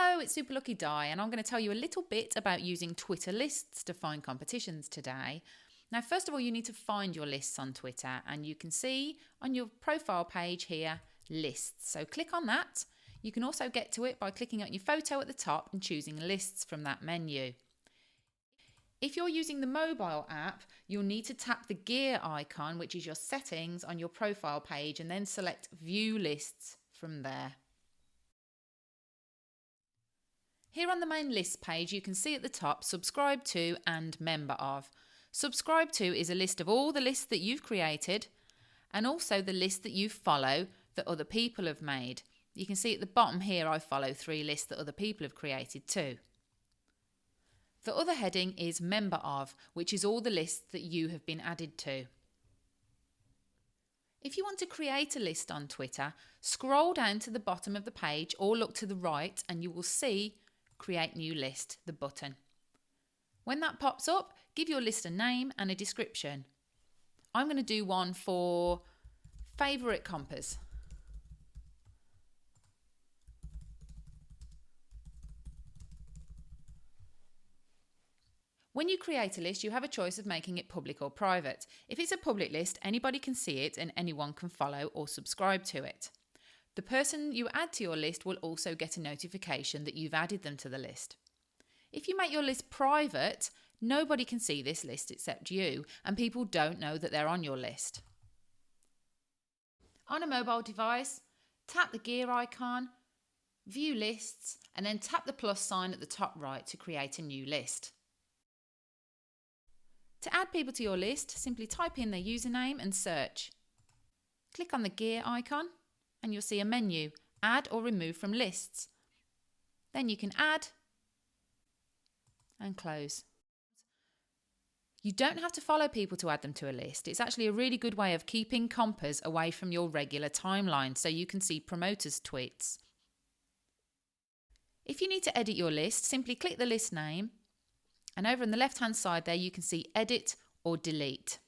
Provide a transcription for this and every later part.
Hello, it's Super Lucky Di, and I'm going to tell you a little bit about using Twitter lists to find competitions today. Now, first of all, you need to find your lists on Twitter, and you can see on your profile page here, lists. So click on that. You can also get to it by clicking on your photo at the top and choosing lists from that menu. If you're using the mobile app, you'll need to tap the gear icon, which is your settings on your profile page, and then select View Lists from there. Here on the main list page, you can see at the top, Subscribe to and Member of. Subscribe to is a list of all the lists that you've created and also the list that you follow that other people have made. You can see at the bottom here, I follow 3 lists that other people have created too. The other heading is Member of, which is all the lists that you have been added to. If you want to create a list on Twitter, scroll down to the bottom of the page or look to the right and you will see Create New List, the button. When that pops up, give your list a name and a description. I'm going to do one for favourite compass. When you create a list, you have a choice of making it public or private. If it's a public list, anybody can see it and anyone can follow or subscribe to it. The person you add to your list will also get a notification that you've added them to the list. If you make your list private, nobody can see this list except you, and people don't know that they're on your list. On a mobile device, tap the gear icon, view lists, and then tap the plus sign at the top right to create a new list. To add people to your list, simply type in their username and search. Click on the gear icon and you'll see a menu, Add or Remove from Lists. Then you can add and close. You don't have to follow people to add them to a list. It's actually a really good way of keeping compers away from your regular timeline so you can see promoters' tweets. If you need to edit your list, simply click the list name and over on the left-hand side there you can see Edit or Delete.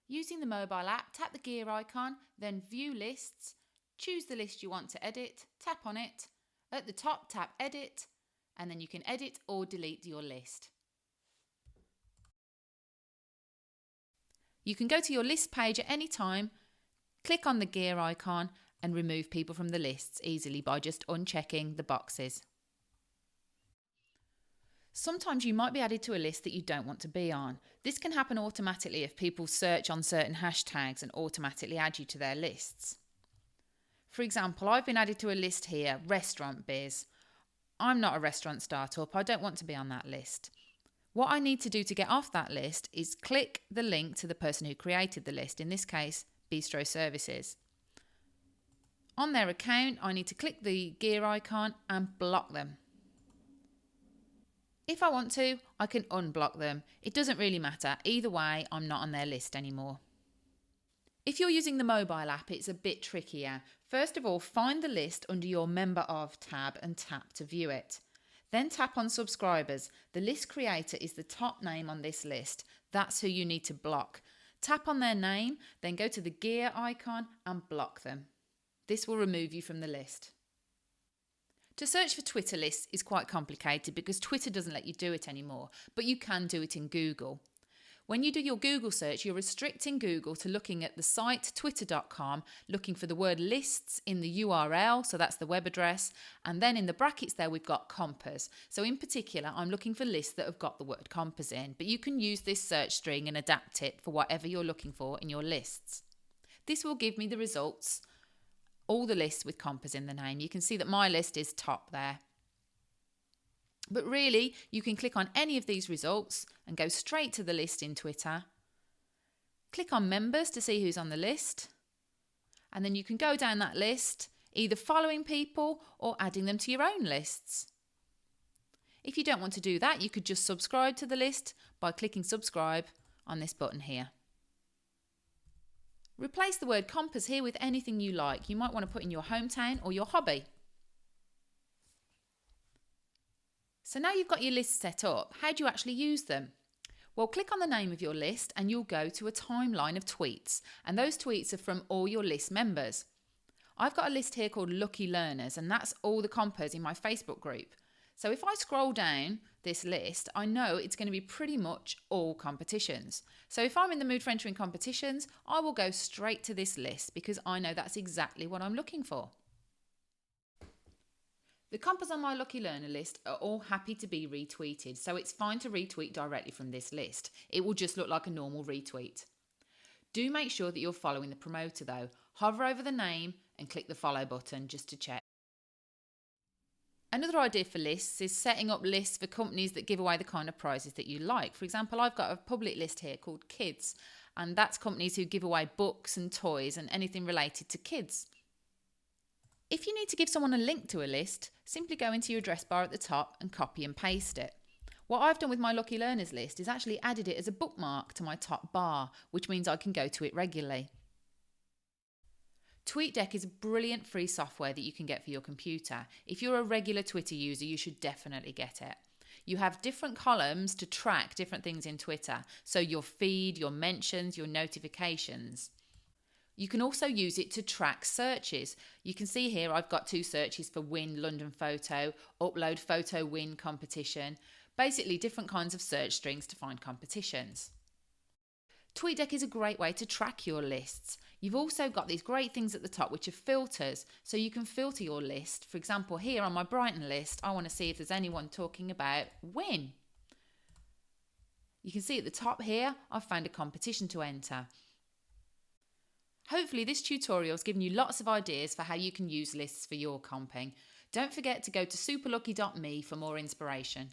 Using the mobile app, tap the gear icon, then View Lists, choose the list you want to edit, tap on it. At the top, tap Edit, and then you can edit or delete your list. You can go to your list page at any time, click on the gear icon, and remove people from the lists easily by just unchecking the boxes. Sometimes you might be added to a list that you don't want to be on. This can happen automatically if people search on certain hashtags and automatically add you to their lists. For example, I've been added to a list here, Restaurant Biz. I'm not a restaurant startup, I don't want to be on that list. What I need to do to get off that list is click the link to the person who created the list, in this case, Bistro Services. On their account, I need to click the gear icon and block them. If I want to, I can unblock them. It doesn't really matter. Either way, I'm not on their list anymore. If you're using the mobile app, it's a bit trickier. First of all, find the list under your Member Of tab and tap to view it. Then tap on Subscribers. The list creator is the top name on this list. That's who you need to block. Tap on their name, then go to the gear icon and block them. This will remove you from the list. To search for Twitter lists is quite complicated because Twitter doesn't let you do it anymore, but you can do it in Google. When you do your Google search, you're restricting Google to looking at the site twitter.com, looking for the word lists in the URL, so that's the web address, and then in the brackets there we've got compass. So in particular, I'm looking for lists that have got the word compass in, but you can use this search string and adapt it for whatever you're looking for in your lists. This will give me the results, all the lists with compass in the name. You can see that my list is top there. But really, you can click on any of these results and go straight to the list in Twitter. Click on members to see who's on the list. And then you can go down that list, either following people or adding them to your own lists. If you don't want to do that, you could just subscribe to the list by clicking subscribe on this button here. Replace the word compass here with anything you like. You might want to put in your hometown or your hobby. So now you've got your list set up, how do you actually use them? Well, click on the name of your list and you'll go to a timeline of tweets. And those tweets are from all your list members. I've got a list here called Lucky Learners, and that's all the compers in my Facebook group. So if I scroll down this list, I know it's going to be pretty much all competitions. So if I'm in the mood for entering competitions, I will go straight to this list because I know that's exactly what I'm looking for. The compers on my Lucky Learner list are all happy to be retweeted, so it's fine to retweet directly from this list. It will just look like a normal retweet. Do make sure that you're following the promoter though. Hover over the name and click the follow button just to check. Another idea for lists is setting up lists for companies that give away the kind of prizes that you like. For example, I've got a public list here called Kids, and that's companies who give away books and toys and anything related to kids. If you need to give someone a link to a list, simply go into your address bar at the top and copy and paste it. What I've done with my Lucky Learners list is actually added it as a bookmark to my top bar, which means I can go to it regularly. Tweetdeck is a brilliant free software that you can get for your computer. If you're a regular Twitter user, you should definitely get it. You have different columns to track different things in Twitter, so your feed, your mentions, your notifications. You can also use it to track searches. You can see here I've got 2 searches for Win London Photo, Upload Photo Win Competition, basically different kinds of search strings to find competitions. Tweetdeck is a great way to track your lists. You've also got these great things at the top which are filters, so you can filter your list. For example, here on my Brighton list, I want to see if there's anyone talking about Win. You can see at the top here, I've found a competition to enter. Hopefully this tutorial has given you lots of ideas for how you can use lists for your comping. Don't forget to go to superlucky.me for more inspiration.